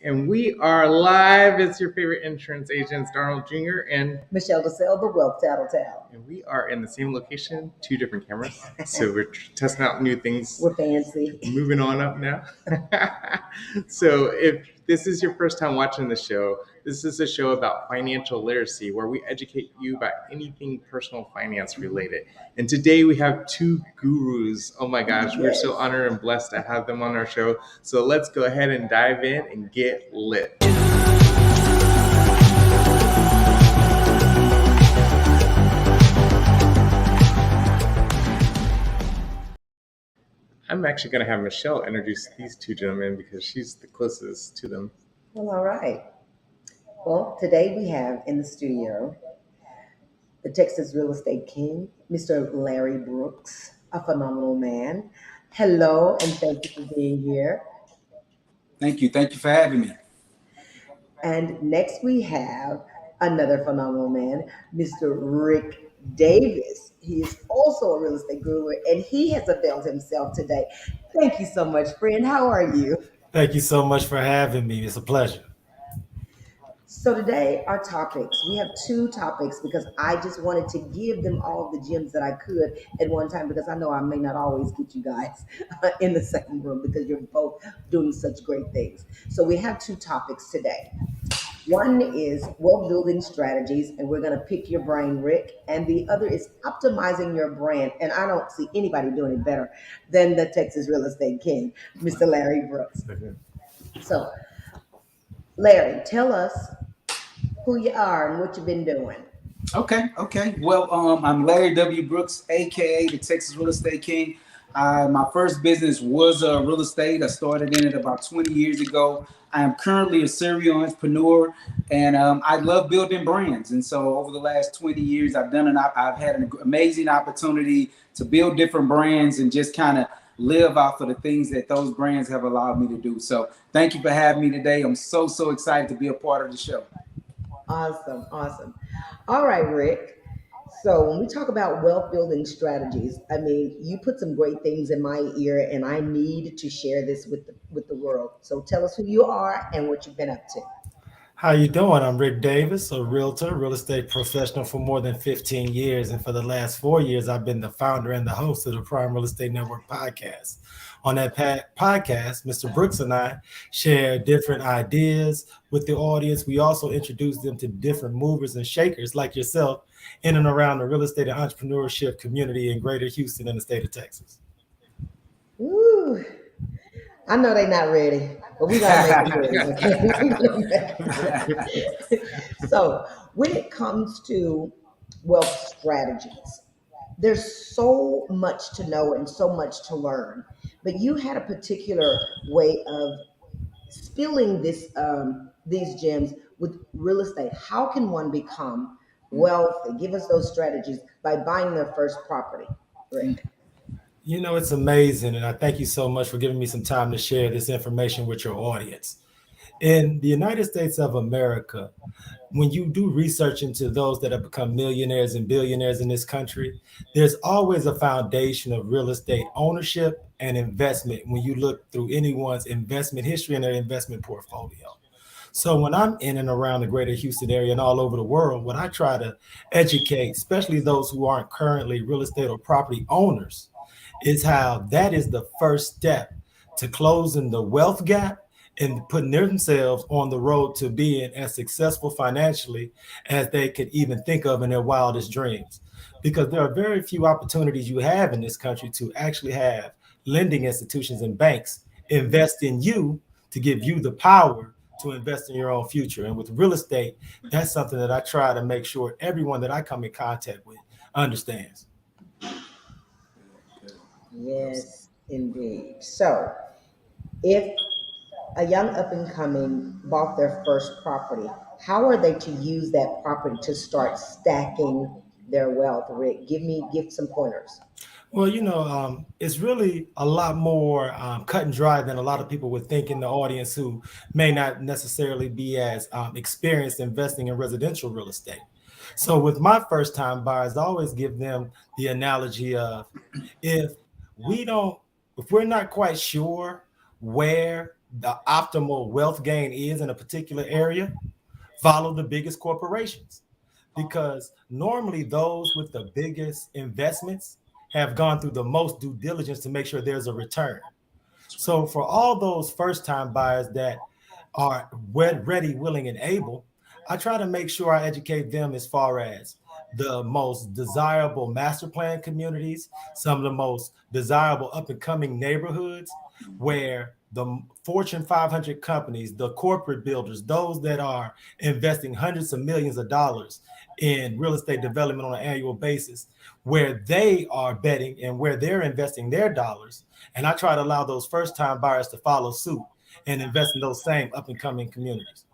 And we are live. It's your favorite insurance agents, Darnold Jr. and Michelle DeSalle, the Wealth Tattletale. And we are in the same location, two different cameras. So we're testing out new things. We're fancy. Moving on up now. So if this is your first time watching the show, this is a show about financial literacy where we educate you about anything personal finance related. And today we have two gurus. Oh my gosh, we're so honored and blessed to have them on our show. So let's go ahead and dive in and get lit. I'm actually going to have Michelle introduce these two gentlemen because she's the closest to them. Well, all right. Well, today we have in the studio the Texas real estate king, Mr. Larry Brooks, a phenomenal man. Hello, and thank you for being here. Thank you. Thank you for having me. And next we have another phenomenal man, Mr. Ric Davis. He is also a real estate guru, and he has availed himself today. Thank you so much, friend. How are you? Thank you so much for having me. It's a pleasure. So today, our topics, we have two topics because I just wanted to give them all the gems that I could at one time because I know I may not always get you guys in the same room because you're both doing such great things. So we have two topics today. One is wealth building strategies, and we're going to pick your brain, Rick. And the other is optimizing your brand. And I don't see anybody doing it better than the Texas real estate king, Mr. Larry Brooks. So, Larry, tell us who you are and what you've been doing. Okay. Well, I'm Larry W. Brooks, aka the Texas Real Estate King. My first business was real estate. I started in it about 20 years ago. I am currently a serial entrepreneur, and I love building brands. And so over the last 20 years, I've had an amazing opportunity to build different brands and just kind of live off of the things that those brands have allowed me to do. So thank you for having me today. I'm so excited to be a part of the show. Awesome. All right, Rick. So when we talk about wealth building strategies, I mean, you put some great things in my ear, and I need to share this with the world. So tell us who you are and what you've been up to. How you doing? I'm Ric Davis, a realtor, real estate professional for more than 15 years. And for the last 4 years, I've been the founder and the host of the Prime Real Estate Network podcast. On that podcast, Mr. Brooks and I share different ideas with the audience. We also introduce them to different movers and shakers like yourself in and around the real estate and entrepreneurship community in Greater Houston and the state of Texas. Ooh, I know they're not ready, but we gotta make them ready. So when it comes to wealth strategies, there's so much to know and so much to learn. But you had a particular way of spilling these gems with real estate. How can one become wealthy? Give us those strategies by buying their first property, Rick. You know, it's amazing. And I thank you so much for giving me some time to share this information with your audience. In the United States of America, when you do research into those that have become millionaires and billionaires in this country, there's always a foundation of real estate ownership and investment when you look through anyone's investment history and their investment portfolio. So when I'm in and around the greater Houston area and all over the world, what I try to educate, especially those who aren't currently real estate or property owners, is how that is the first step to closing the wealth gap and putting themselves on the road to being as successful financially as they could even think of in their wildest dreams. Because there are very few opportunities you have in this country to actually have lending institutions and banks invest in you to give you the power to invest in your own future. And with real estate, that's something that I try to make sure everyone that I come in contact with understands. Yes, indeed. So if a young up and coming bought their first property, how are they to use that property to start stacking their wealth? Rick, give some pointers. Well, it's really a lot more cut and dry than a lot of people would think in the audience who may not necessarily be as experienced investing in residential real estate. So with my first time buyers, I always give them the analogy of if we're not quite sure where the optimal wealth gain is in a particular area, follow the biggest corporations, because normally those with the biggest investments have gone through the most due diligence to make sure there's a return. So for all those first time buyers that are ready, willing, and able, I try to make sure I educate them as far as the most desirable master plan communities, some of the most desirable up and coming neighborhoods where the Fortune 500 companies, the corporate builders, those that are investing hundreds of millions of dollars in real estate development on an annual basis, where they are betting and where they're investing their dollars. And I try to allow those first time buyers to follow suit and invest in those same up and coming communities.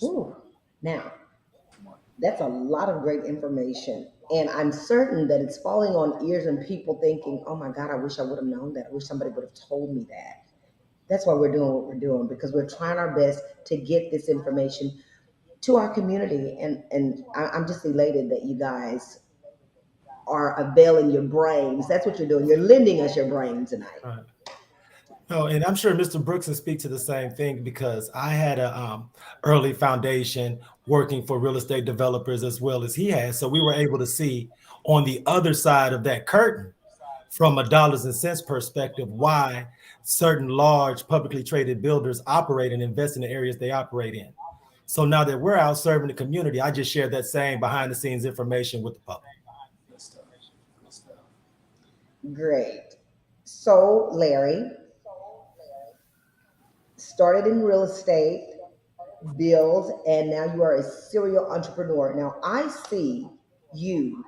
Ooh, now that's a lot of great information. And I'm certain that it's falling on ears and people thinking, oh my God, I wish I would have known that. I wish somebody would have told me that. That's why we're doing what we're doing, because we're trying our best to get this information to our community. I'm just elated that you guys are availing your brains. That's what you're doing. You're lending us your brain tonight. Right. No, and I'm sure Mr. Brooks can speak to the same thing, because I had a early foundation working for real estate developers as well as he has. So we were able to see on the other side of that curtain, from a dollars and cents perspective, why certain large publicly traded builders operate and invest in the areas they operate in. So now that we're out serving the community, I just share that same behind the scenes information with the public. Great. So, Larry, started in real estate, bills, and now you are a serial entrepreneur. Now, I see you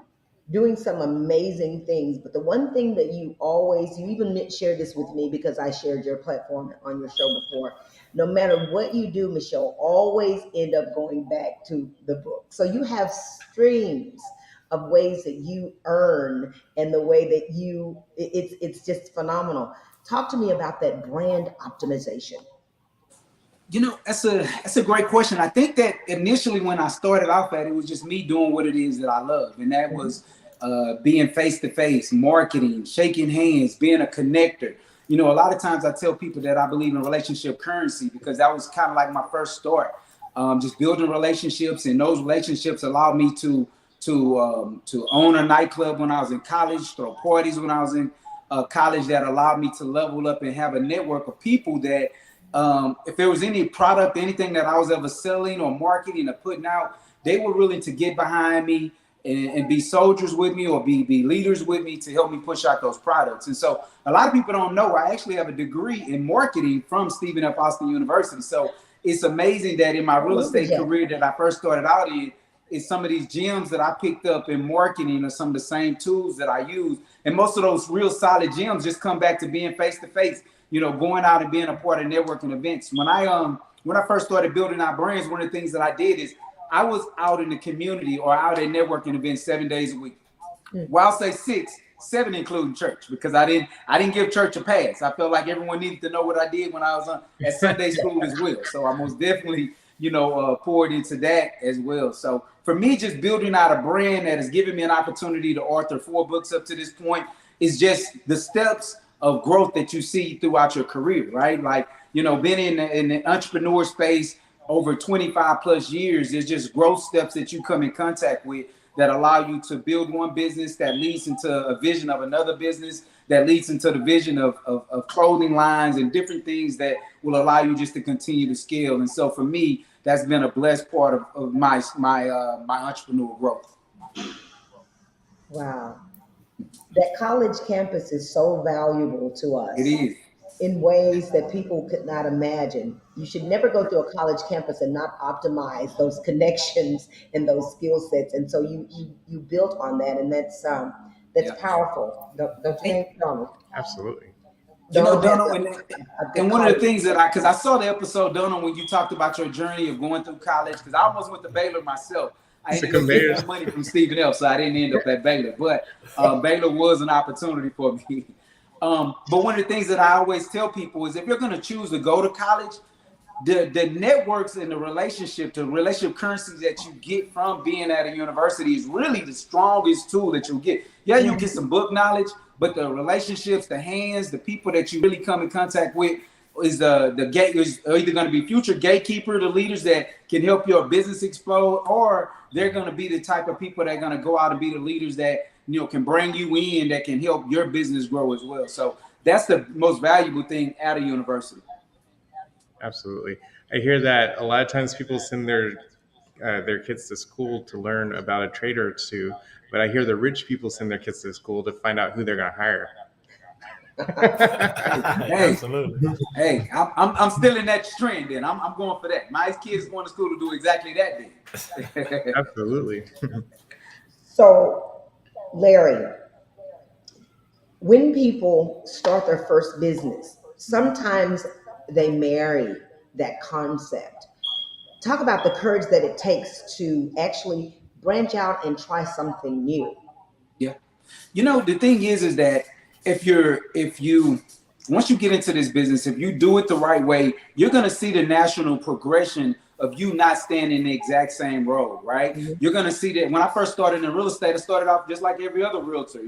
doing some amazing things, but the one thing that you even shared this with me because I shared your platform on your show before. No matter what you do, Michelle, always end up going back to the book. So you have streams of ways that you earn, and the way that it's just phenomenal. Talk to me about that brand optimization. You know, that's a great question. I think that initially when I started off at it was just me doing what it is that I love, and that was being face to face, marketing, shaking hands, being a connector. You know, a lot of times I tell people that I believe in relationship currency, because that was kind of like my first start, just building relationships, and those relationships allowed me to own a nightclub when I was in college, throw parties when I was in college, that allowed me to level up and have a network of people that if there was any product, anything that I was ever selling or marketing or putting out, they were willing to get behind me and be soldiers with me, or be leaders with me to help me push out those products. And so a lot of people don't know I actually have a degree in marketing from Stephen F. Austin University. So it's amazing that in my real estate career that I first started out in, is some of these gems that I picked up in marketing are some of the same tools that I use. And most of those real solid gems just come back to being face to face, you know, going out and being a part of networking events. When I first started building our brands, one of the things that I did is I was out in the community or out at networking events 7 days a week. Well, I'll say 6, 7 including church, because I didn't give church a pass. I felt like everyone needed to know what I did when I was at Sunday school as well. So I most definitely, poured into that as well. So for me, just building out a brand that has given me an opportunity to author 4 books up to this point is just the steps of growth that you see throughout your career, right? Like, being in the entrepreneur space over 25 plus years, there's just growth steps that you come in contact with that allow you to build one business that leads into a vision of another business, that leads into the vision of clothing lines and different things that will allow you just to continue to scale. And so for me, that's been a blessed part of my entrepreneur growth. Wow. That college campus is so valuable to us. It is. In ways that people could not imagine. You should never go through a college campus and not optimize those connections and those skill sets. And so you built on that, and that's powerful. Don't you think, Donald? Absolutely. Donald, and one of the things that because I saw the episode, Donald, when you talked about your journey of going through college, because I almost went to Baylor myself. I ended up getting money from Stephen F., so I didn't end up at Baylor. But Baylor was an opportunity for me. But one of the things that I always tell people is if you're going to choose to go to college, the networks and the relationship currency that you get from being at a university is really the strongest tool that you'll get. Yeah, you'll get some book knowledge, but the relationships, the hands, the people that you really come in contact with is the gate is either going to be future gatekeeper, the leaders that can help your business explode, or they're going to be the type of people that are going to go out and be the leaders that can bring you in, that can help your business grow as well. So that's the most valuable thing at a university. Absolutely. I hear that a lot of times people send their kids to school to learn about a trade or two, but I hear the rich people send their kids to school to find out who they're going to hire. Hey, Absolutely. hey, I'm still in that trend. Then I'm going for that. My kids going to school to do exactly that. Then. Absolutely. So, Larry, when people start their first business, sometimes they marry that concept. Talk about the courage that it takes to actually branch out and try something new. Yeah. The thing is that if you once you get into this business, if you do it the right way, you're gonna see the national progression of you not staying in the exact same road, right? Mhm. You're gonna see that when I first started in real estate, I started off just like every other realtor,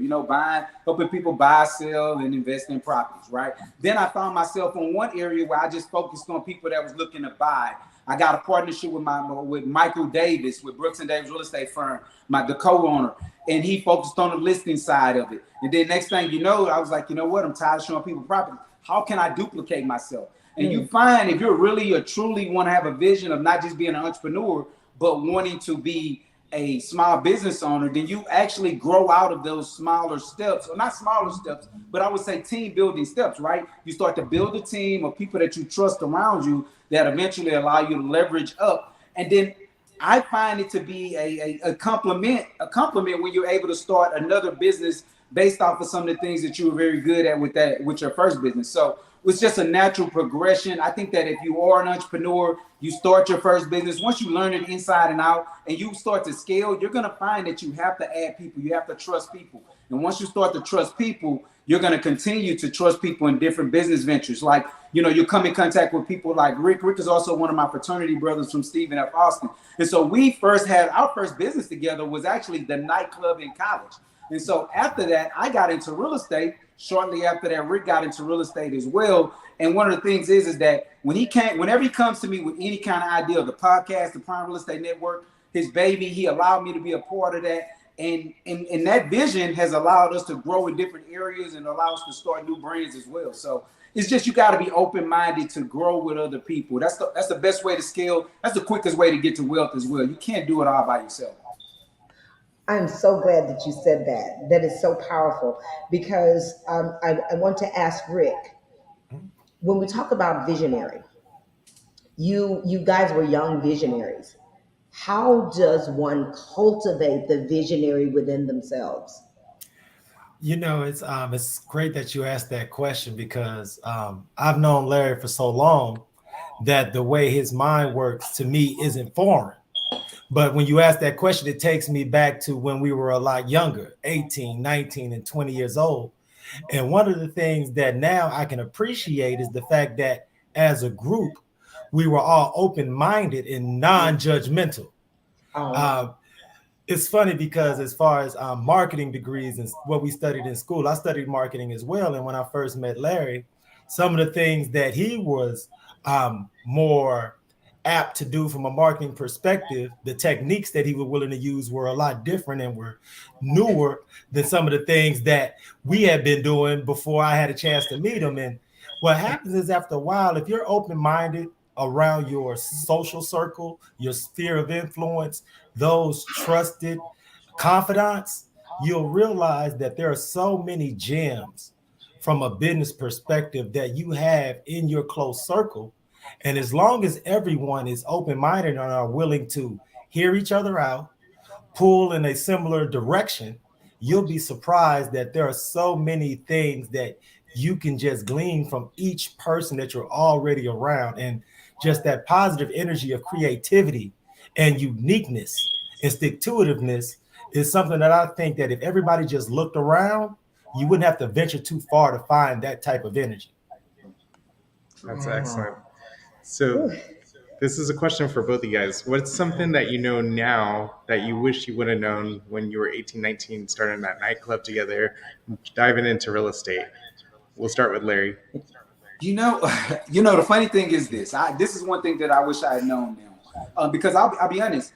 helping people buy, sell, and invest in properties, right? Then I found myself in one area where I just focused on people that was looking to buy. I got a partnership with Michael Davis with Brooks and Davis Real Estate Firm, the co-owner, and he focused on the listing side of it. And then next thing you know, I was like, you know what? I'm tired of showing people property. How can I duplicate myself? And you find if you're really or truly want to have a vision of not just being an entrepreneur, but wanting to be a small business owner, then you actually grow out of those smaller steps, or not smaller steps, but I would say team building steps, right? You start to build a team of people that you trust around you that eventually allow you to leverage up. And then I find it to be a compliment when you're able to start another business based off of some of the things that you were very good at with your first business. So it's just a natural progression. I think that if you are an entrepreneur, you start your first business. Once you learn it inside and out and you start to scale, you're going to find that you have to add people. You have to trust people. And once you start to trust people, you're going to continue to trust people in different business ventures. Like, you come in contact with people like Rick. Rick is also one of my fraternity brothers from Stephen F. Austin. And so we first had our first business together was actually the nightclub in college. And so after that, I got into real estate. Shortly after that, Rick got into real estate as well. And one of the things is that whenever he comes to me with any kind of idea of the podcast, the Prime Real Estate Network, his baby, he allowed me to be a part of that. And that vision has allowed us to grow in different areas and allow us to start new brands as well. So it's just you got to be open-minded to grow with other people. That's the best way to scale. That's the quickest way to get to wealth as well. You can't do it all by yourself. I'm so glad that you said that. That is so powerful because I want to ask Rick, when we talk about visionary, you guys were young visionaries. How does one cultivate the visionary within themselves? It's great that you asked that question because I've known Larry for so long that the way his mind works to me isn't foreign. But when you ask that question, it takes me back to when we were a lot younger, 18, 19, and 20 years old. And one of the things that now I can appreciate is the fact that as a group, we were all open-minded and non-judgmental. Oh, Uh, it's funny because as far as marketing degrees and what we studied in school, I studied marketing as well. And when I first met Larry, some of the things that he was more apt to do from a marketing perspective, the techniques that he was willing to use were a lot different and were newer than some of the things that we had been doing before I had a chance to meet him. And what happens is after a while, if you're open-minded around your social circle, your sphere of influence, those trusted confidants, you'll realize that there are so many gems from a business perspective that you have in your close circle. And as long as everyone is open-minded and are willing to hear each other out, pull in a similar direction, you'll be surprised that there are so many things that you can just glean from each person that you're already around. And just that positive energy of creativity and uniqueness and stick-to-itiveness is something that I think that if everybody just looked around, you wouldn't have to venture too far to find that type of energy. That's wow. excellent. So Whew. This is a question for both of you guys. What's something that you know now that you wish you would have known when you were 18, 19, starting that nightclub together, diving into real estate? We'll start with Larry. You know, the funny thing is this. This is one thing that I wish I had known now, because I'll be honest.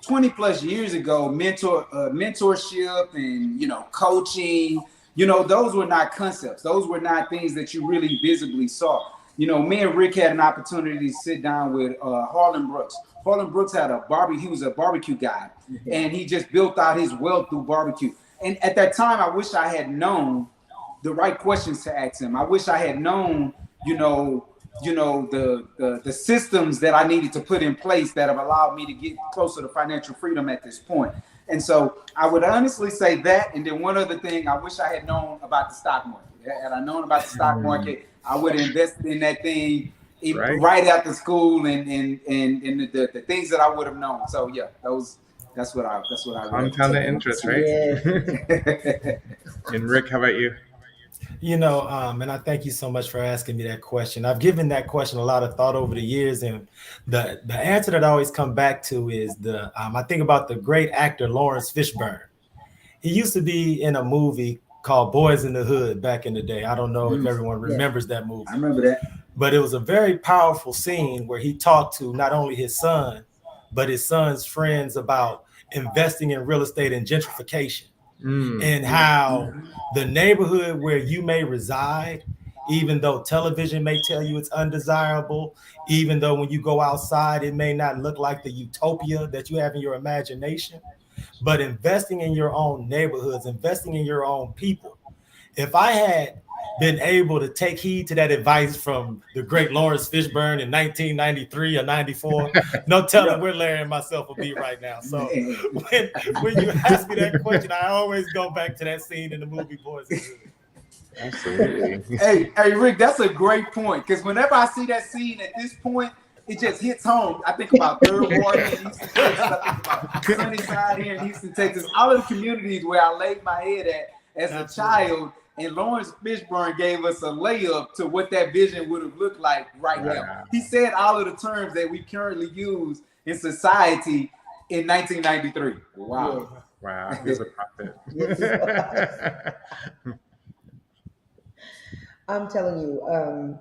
20 plus years ago, mentorship and coaching, those were not concepts. Those were not things that you really visibly saw. Me and Rick had an opportunity to sit down with Harlan Brooks. Harlan Brooks had a barbecue. He was a barbecue guy, and he just built out his wealth through barbecue. And at that time, I wish I had known the right questions to ask him. I wish I had known, the systems that I needed to put in place that have allowed me to get closer to financial freedom at this point. And so I would honestly say that. And then one other thing, I wish I had known about the stock market. Had I known about the stock market, I would have invested in that thing right after school and the things that I would have known. So yeah, that's what I compound the interest, right? Yeah. And Rick, how about you? And I thank you so much for asking me that question. I've given that question a lot of thought over the years, and the answer that I always come back to is I think about the great actor Lawrence Fishburne. He used to be in a movie called Boys in the Hood back in the day. I don't know if everyone remembers that movie. I remember that. But it was a very powerful scene where he talked to not only his son, but his son's friends about investing in real estate and gentrification. And how the neighborhood where you may reside, even though television may tell you it's undesirable, even though when you go outside, it may not look like the utopia that you have in your imagination, but investing in your own neighborhoods, investing in your own people. If I had been able to take heed to that advice from the great Lawrence Fishburne in 1993 or 94, no telling where Larry and myself will be right now. So when you ask me that question, I always go back to that scene in the movie Boys in the Hood. Absolutely. Hey, Rick, that's a great point. Because whenever I see that scene at this point, it just hits home. I think about Third Ward in Houston, Texas. I think about Sunnyside here in Houston, Texas. All of the communities where I laid my head at as a child. And Lawrence Fishburne gave us a layup to what that vision would have looked like right now. He said all of the terms that we currently use in society in 1993. Wow. Wow. He's a prophet. I'm telling you,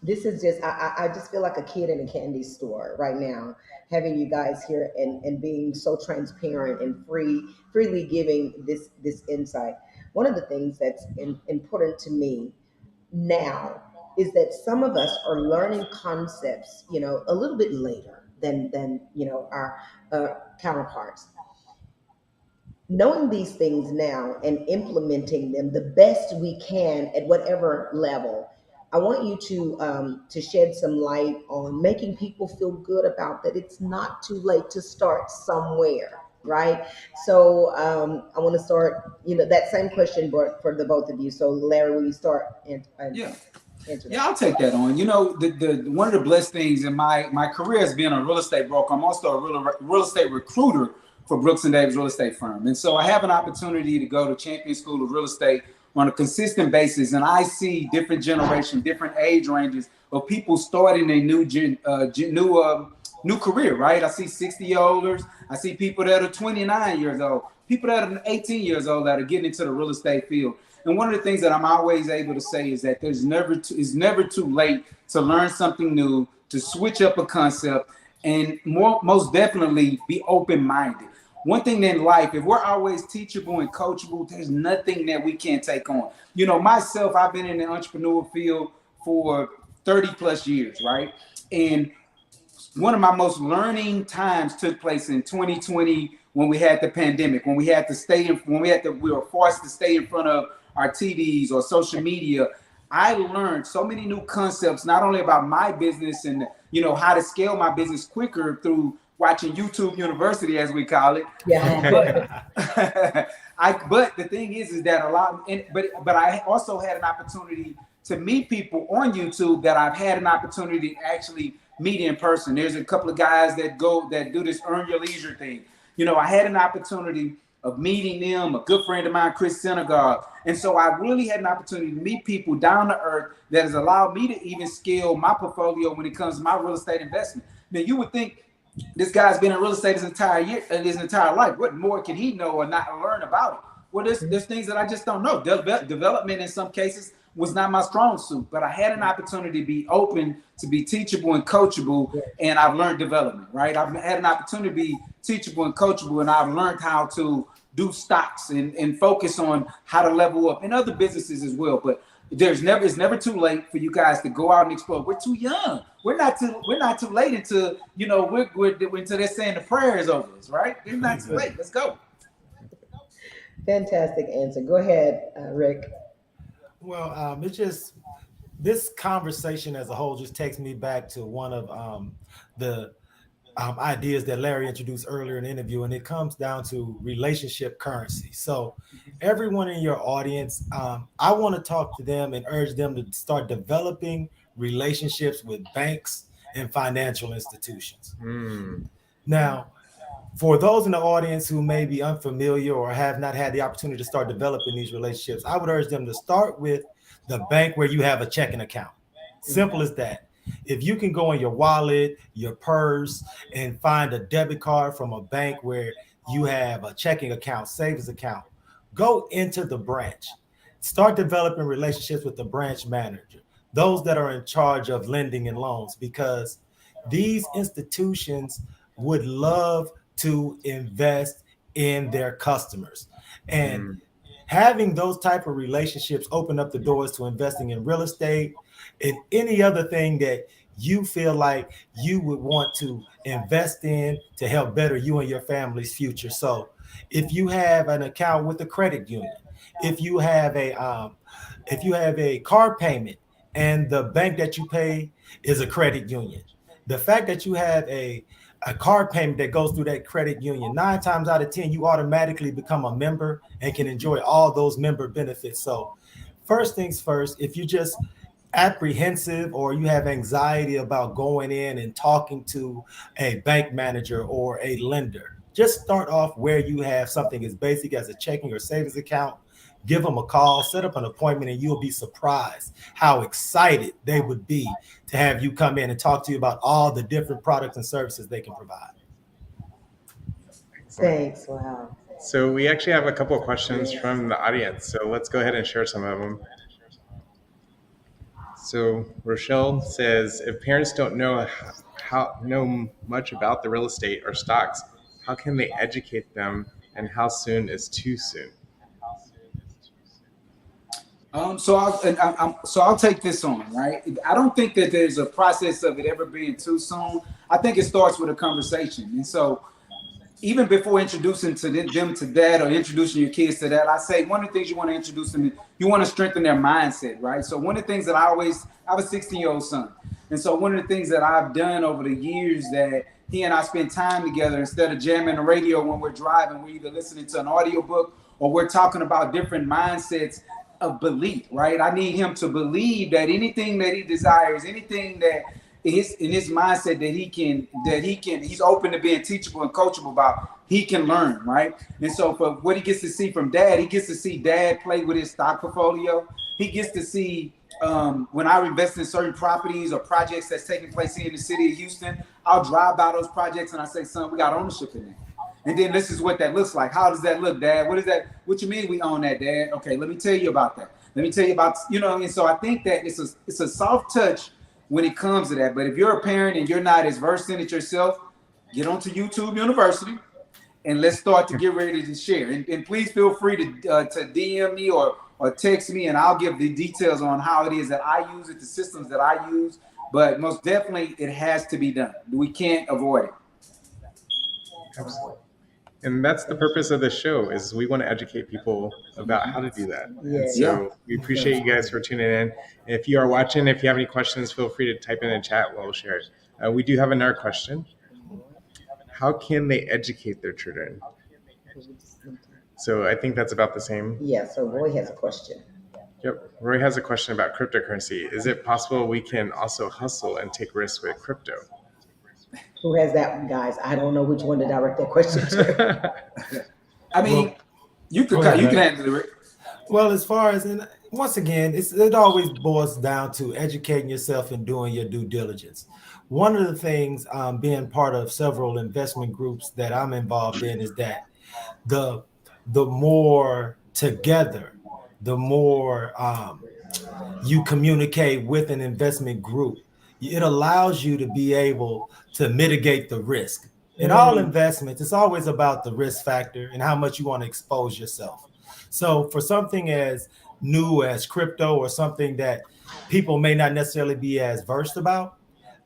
this is just, I just feel like a kid in a candy store right now, having you guys here and being so transparent and freely giving this insight. One of the things that's important to me now is that some of us are learning concepts, a little bit later than our counterparts. Knowing these things now and implementing them the best we can at whatever level. I want you to shed some light on making people feel good about that. It's not too late to start somewhere. Right. So I want to start, that same question for the both of you. So Larry, will you start? Yeah, I'll take that on. The one of the blessed things in my career has been a real estate broker. I'm also a real estate recruiter for Brooks and Davis Real Estate Firm. And so I have an opportunity to go to Champion School of Real Estate on a consistent basis. And I see different generations, different age ranges of people starting a new career, right? I see 60-year-olds. I see people that are 29 years old, people that are 18 years old that are getting into the real estate field. And one of the things that I'm always able to say is that it's never too late to learn something new, to switch up a concept, and most definitely be open-minded. One thing in life, if we're always teachable and coachable, there's nothing that we can't take on. Myself, I've been in the entrepreneur field for 30 plus years, right? And one of my most learning times took place in 2020 when we had the pandemic, when we were forced to stay in front of our TVs or social media. I learned so many new concepts, not only about my business and how to scale my business quicker through watching YouTube University, as we call it. Yeah. But the thing is that but I also had an opportunity to meet people on YouTube that I've had an opportunity to actually meet in person. There's a couple of guys that do this earn your leisure thing. I had an opportunity of meeting them, a good friend of mine, Chris Senegal. And so I really had an opportunity to meet people down to earth that has allowed me to even scale my portfolio when it comes to my real estate investment. Now, you would think this guy's been in real estate his entire life. What more can he know or not learn about it? Well, there's things that I just don't know. Development in some cases was not my strong suit, but I had an opportunity to be open, to be teachable and coachable, and I've learned development, right? I've had an opportunity to be teachable and coachable, and I've learned how to do stocks and focus on how to level up in other businesses as well. But it's never too late for you guys to go out and explore. We're too young. We're not too late until, you know, until they're saying the prayer is over us, right? It's not too late. Let's go. Fantastic answer. Go ahead, Rick. Well, it's just this conversation as a whole just takes me back to one of the ideas that Larry introduced earlier in the interview, and it comes down to relationship currency. So, everyone in your audience, I want to talk to them and urge them to start developing relationships with banks and financial institutions. Now, for those in the audience who may be unfamiliar or have not had the opportunity to start developing these relationships, I would urge them to start with the bank where you have a checking account. Simple as that. If you can go in your wallet, your purse, and find a debit card from a bank where you have a checking account, savings account, go into the branch. Start developing relationships with the branch manager, those that are in charge of lending and loans, because these institutions would love to invest in their customers. And having those type of relationships open up the doors to investing in real estate and any other thing that you feel like you would want to invest in to help better you and your family's future. So if you have an account with a credit union, if you have a car payment and the bank that you pay is a credit union, the fact that you have a car payment that goes through that credit union, 9 times out of 10, you automatically become a member and can enjoy all those member benefits. So first things first, if you just apprehensive or you have anxiety about going in and talking to a bank manager or a lender, just start off where you have something as basic as a checking or savings account. Give them a call, set up an appointment, and you'll be surprised how excited they would be to have you come in and talk to you about all the different products and services they can provide. Thanks. Wow. So we actually have a couple of questions from the audience. So let's go ahead and share some of them. So Rochelle says, if parents don't know much about the real estate or stocks, how can they educate them, and how soon is too soon? So I'll take this on, right? I don't think that there's a process of it ever being too soon. I think it starts with a conversation. And so even before introducing them to that or introducing your kids to that, I say one of the things you want to introduce them to, you want to strengthen their mindset, right? So one of the things that I have a 16-year-old son. And so one of the things that I've done over the years that he and I spend time together, instead of jamming the radio when we're driving, we're either listening to an audiobook or we're talking about different mindsets of belief, right? I need him to believe that anything that he desires, anything that is in his mindset he's open to being teachable and coachable about, he can learn, right? And so for what he gets to see from dad, he gets to see dad play with his stock portfolio. He gets to see when I invest in certain properties or projects that's taking place here in the city of Houston, I'll drive by those projects and I say, son, we got ownership in there. And then this is what that looks like. How does that look, Dad? What is that? What you mean we own that, Dad? Okay, let me tell you about that. Let me tell you about, and so I think that it's a soft touch when it comes to that. But if you're a parent and you're not as versed in it yourself, get onto YouTube University and let's start to get ready to share. And please feel free to DM me or text me, and I'll give the details on how it is that I use it, the systems that I use. But most definitely, it has to be done. We can't avoid it. Absolutely. And that's the purpose of this show, is we want to educate people about how to do that. Yeah. And so we appreciate you guys for tuning in. If you are watching, if you have any questions, feel free to type in the chat. We'll share it. We do have another question. How can they educate their children? So I think that's about the same. Yeah, so Roy has a question. Yep. Roy has a question about cryptocurrency. Is it possible we can also hustle and take risks with crypto? Who has that one, guys? I don't know which one to direct that question to. I mean, Well, you go could ahead, you can Larry. handle it, Rick. Well, as far as, and once again, it always boils down to educating yourself and doing your due diligence. One of the things, being part of several investment groups that I'm involved in, is that the the more together, the more you communicate with an investment group, it allows you to be able to mitigate the risk. In all Mm, investments, it's always about the risk factor and how much you want to expose yourself. So, for something as new as crypto or something that people may not necessarily be as versed about,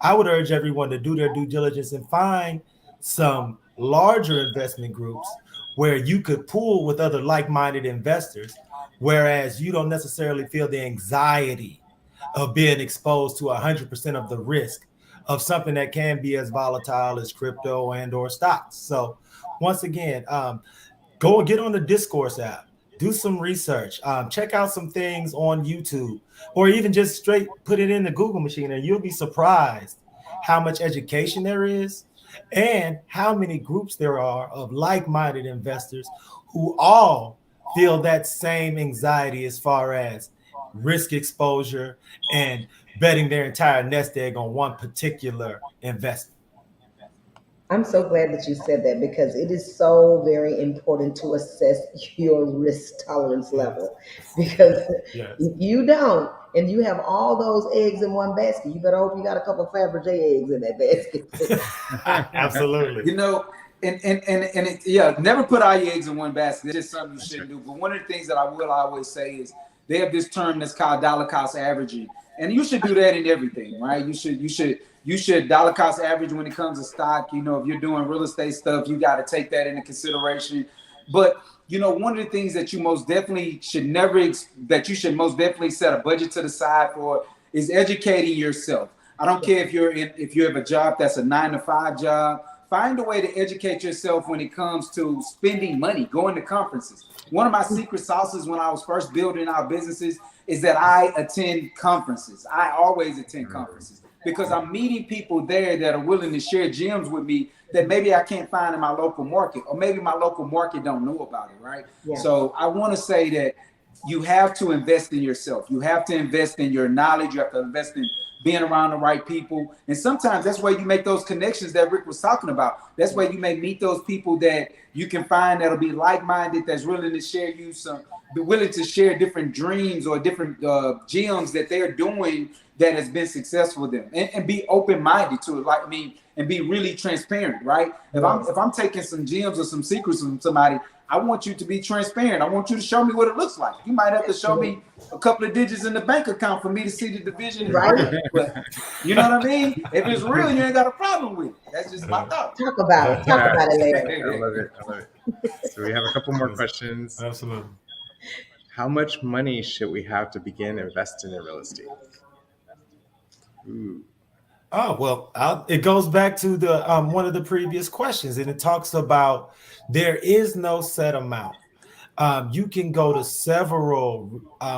I would urge everyone to do their due diligence and find some larger investment groups where you could pool with other like minded investors, whereas you don't necessarily feel the anxiety of being exposed to 100% of the risk of something that can be as volatile as crypto and or stocks. So once again, go get on the Discourse app, do some research, check out some things on YouTube, or even just straight put it in the Google machine, and you'll be surprised how much education there is and how many groups there are of like-minded investors who all feel that same anxiety as far as risk exposure and betting their entire nest egg on one particular investment. I'm so glad that you said that because it is so very important to assess your risk tolerance Yes. level. Because Yes. if you don't, and you have all those eggs in one basket, you better hope you got a couple Fabergé eggs in that basket. Absolutely. You know, yeah, never put all your eggs in one basket. It's just something you That's right. shouldn't do. But one of the things that I will always say is they have this term that's called dollar cost averaging, and you should do that in everything, right? You should dollar cost average when it comes to stock. You know, if you're doing real estate stuff, you got to take that into consideration. But one of the things that you most definitely should never that you should most definitely set a budget to the side for is educating yourself. I don't care if you have a job that's a 9 to 5 job. Find a way to educate yourself when it comes to spending money, going to conferences. One of my secret sauces when I was first building our businesses is that I attend conferences. I always attend conferences because I'm meeting people there that are willing to share gems with me that maybe I can't find in my local market, or maybe my local market don't know about it, right? Yeah. So I want to say that you have to invest in yourself. You have to invest in your knowledge. You have to invest in being around the right people. And sometimes that's where you make those connections that Rick was talking about. That's where you may meet those people that you can find that'll be like-minded, that's willing to share you some, be willing to share different dreams or different gems that they're doing that has been successful with them, and be open-minded to it. Like, I mean, and be really transparent, right? Yes. If I'm taking some gems or some secrets from somebody, I want you to be transparent. I want you to show me what it looks like. You might have to show me a couple of digits in the bank account for me to see the division is Right? real. But you know what I mean? If it's real, you ain't got a problem with it. That's just my thought. Talk about it. Talk about it, Larry. I love it. I love it. So we have a couple more questions. Absolutely. How much money should we have to begin investing in real estate? Ooh. Oh, well, it goes back to the one of the previous questions, and it talks about there is no set amount. You can go to several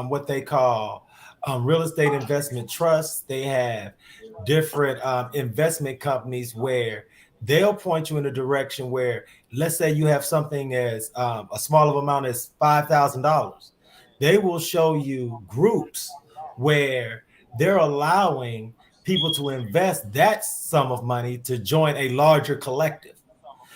what they call real estate investment trusts. They have different investment companies where they'll point you in a direction where, let's say you have something as a small of amount as $5,000. They will show you groups where they're allowing people to invest that sum of money to join a larger collective.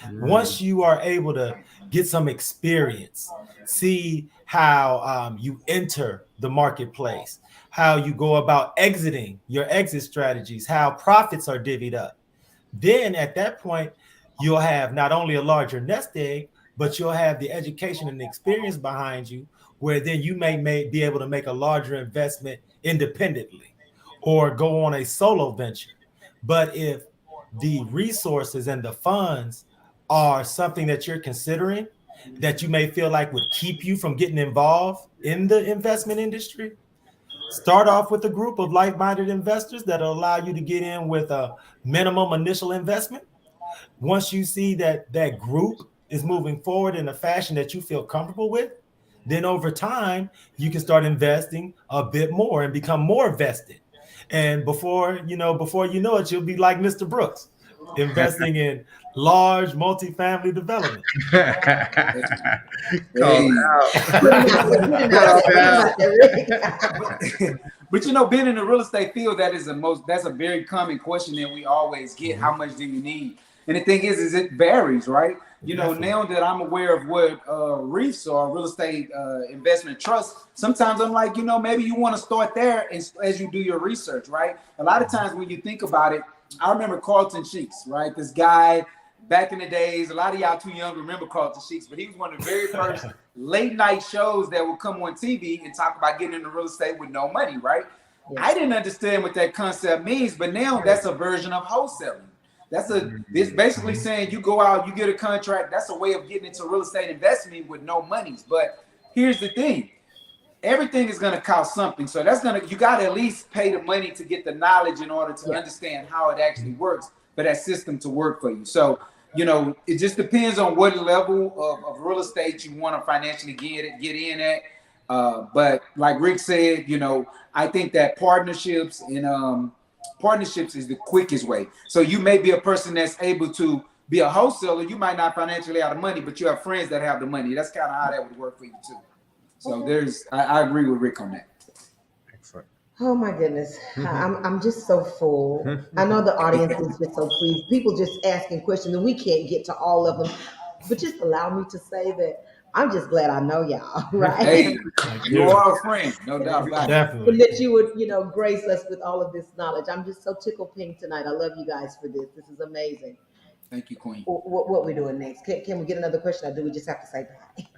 Mm. Once you are able to get some experience, see how you enter the marketplace, how you go about exiting, your exit strategies, how profits are divvied up, then at that point, you'll have not only a larger nest egg, but you'll have the education and the experience behind you, where then you may be able to make a larger investment independently or go on a solo venture. But if the resources and the funds are something that you're considering that you may feel like would keep you from getting involved in the investment industry, start off with a group of like-minded investors that'll allow you to get in with a minimum initial investment. Once you see that that group is moving forward in a fashion that you feel comfortable with, then over time you can start investing a bit more and become more vested. And before you know it, you'll be like Mr. Brooks, investing in large multifamily development. Called Hey. out. Put him out there. Put him out Called there. Put him out. out there, Rick. But being in the real estate field, that's a very common question that we always get. How much do you need? And the thing is it varies, right? Definitely. Now that I'm aware of what REITs are, real estate investment trusts, sometimes I'm like, maybe you want to start there as you do your research, right? A lot of times when you think about it, I remember Carlton Sheets, right? This guy back in the days, a lot of y'all too young to remember Carlton Sheets, but he was one of the very first late night shows that would come on TV and talk about getting into real estate with no money, right? Yes. I didn't understand what that concept means, but now that's a version of wholesaling. It's basically saying you go out, you get a contract. That's a way of getting into real estate investment with no monies. But here's the thing. Everything is going to cost something. So you got to at least pay the money to get the knowledge in order to understand how it actually works for that system to work for you. So, it just depends on what level of real estate you want to financially get in at. But like Rick said, I think that partnerships is the quickest way. So you may be a person that's able to be a wholesaler. You might not financially have the money, but you have friends that have the money. That's kind of how that would work for you too. So I agree with Rick on that. Excellent. Oh my goodness, I'm just so full. I know the audience is just so pleased. People just asking questions, and we can't get to all of them. But just allow me to say that I'm just glad I know y'all, right? Hey, Thank you are a friend, no doubt about it. But Definitely. that you would, grace us with all of this knowledge. I'm just so tickled pink tonight. I love you guys for this. This is amazing. Thank you, Queen. What we doing next? Can we get another question, or do we just have to say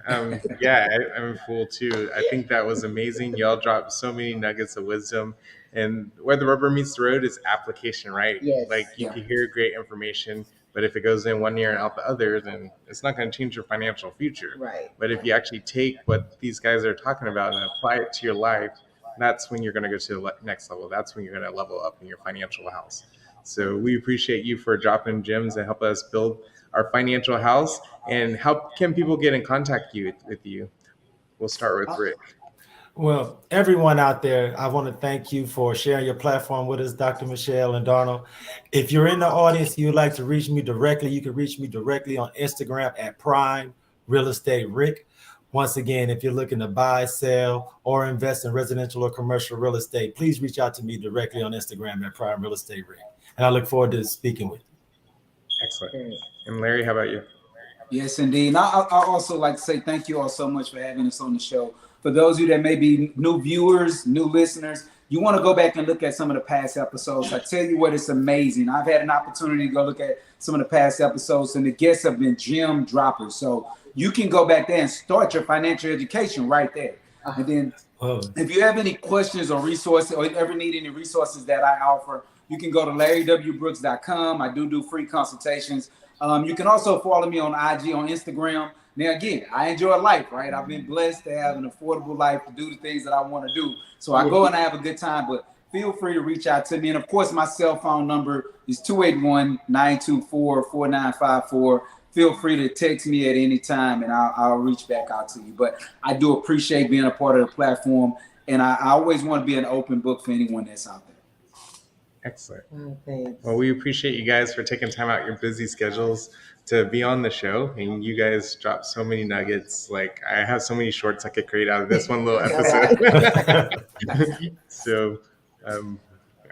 bye? Yeah, I'm full too. I think that was amazing. Y'all dropped so many nuggets of wisdom. And where the rubber meets the road is application, right? Yes. Like you Yeah. can hear great information, but if it goes in one ear and out the other, then it's not going to change your financial future. Right. But if you actually take what these guys are talking about and apply it to your life, that's when you're going to go to the next level. That's when you're going to level up in your financial house. So we appreciate you for dropping gems and help us build our financial house. And how can people get in contact with you? We'll start with Rick. Well, everyone out there, I want to thank you for sharing your platform with us, Dr. Michelle and Darnell. If you're in the audience, you'd like to reach me directly, you can reach me directly on Instagram at Prime Real Estate Rick. Once again, if you're looking to buy, sell, or invest in residential or commercial real estate, please reach out to me directly on Instagram at Prime Real Estate Rick. And I look forward to speaking with you. Excellent. And Larry, how about you? Yes, indeed. And I also like to say thank you all so much for having us on the show. For those of you that may be new viewers, new listeners, you want to go back and look at some of the past episodes. I tell you what, it's amazing. I've had an opportunity to go look at some of the past episodes, and the guests have been gem droppers. So you can go back there and start your financial education right there. And then if you have any questions or resources, or ever need any resources that I offer, you can go to LarryWBrooks.com. I do free consultations. You can also follow me on IG, on Instagram. Now, again, I enjoy life, right? I've been blessed to have an affordable life to do the things that I want to do. So I go and I have a good time, but feel free to reach out to me. And of course, my cell phone number is 281-924-4954. Feel free to text me at any time and I'll reach back out to you. But I do appreciate being a part of the platform. And I always want to be an open book for anyone that's out there. Excellent. Oh, thanks. Well, we appreciate you guys for taking time out your busy schedules to be on the show. And you guys dropped so many nuggets. Like I have so many shorts I could create out of this one little episode. So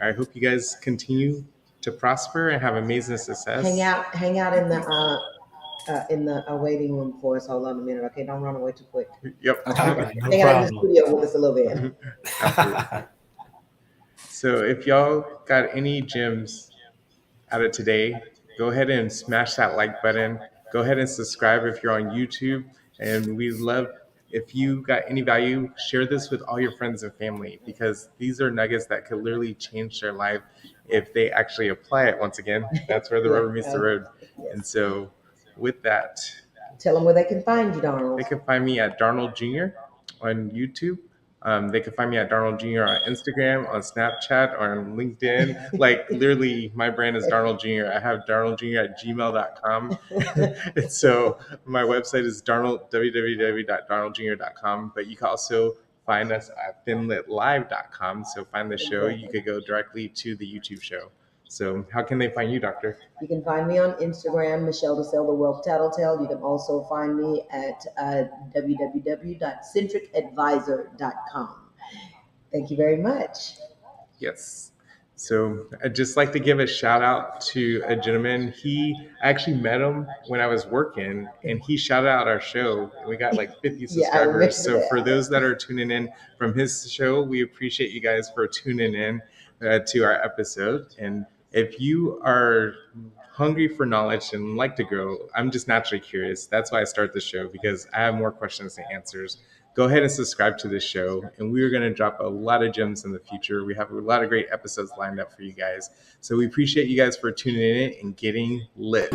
I hope you guys continue to prosper and have amazing success. Hang out in the waiting room for us. Hold on a minute, okay? Don't run away too quick. Yep. No Hang out in the problem. studio with us a little bit. So if y'all got any gems out of today, go ahead and smash that like button. Go ahead and subscribe if you're on YouTube. And we love if you got any value, share this with all your friends and family because these are nuggets that could literally change their life if they actually apply it. Once again, that's where the rubber meets the road. And so with that, tell them where they can find you, Darnell. they can find me at Darnold Jr. on YouTube. They can find me at Darnold Jr. on Instagram, on Snapchat, or on LinkedIn. Like literally, my brand is Darnold Jr. I have darnoldjr@gmail.com. And so my website is www.darnoldjr.com. But you can also find us at finlitlive.com. So find the show. You could go directly to the YouTube show. So how can they find you, Doctor? You can find me on Instagram, Michelle DeSalle, the Wealth Tattletale. You can also find me at www.centricadvisor.com. Thank you very much. Yes. So I'd just like to give a shout out to a gentleman. I actually met him when I was working, and he shouted out our show. We got like 50 Yeah, I remember subscribers. So for that. those that are tuning in from his show, we appreciate you guys for tuning in to our episode. And if you are hungry for knowledge and like to grow, I'm just naturally curious. That's why I start the show, because I have more questions than answers. Go ahead and subscribe to this show, and we are going to drop a lot of gems in the future. We have a lot of great episodes lined up for you guys. So we appreciate you guys for tuning in and getting lit.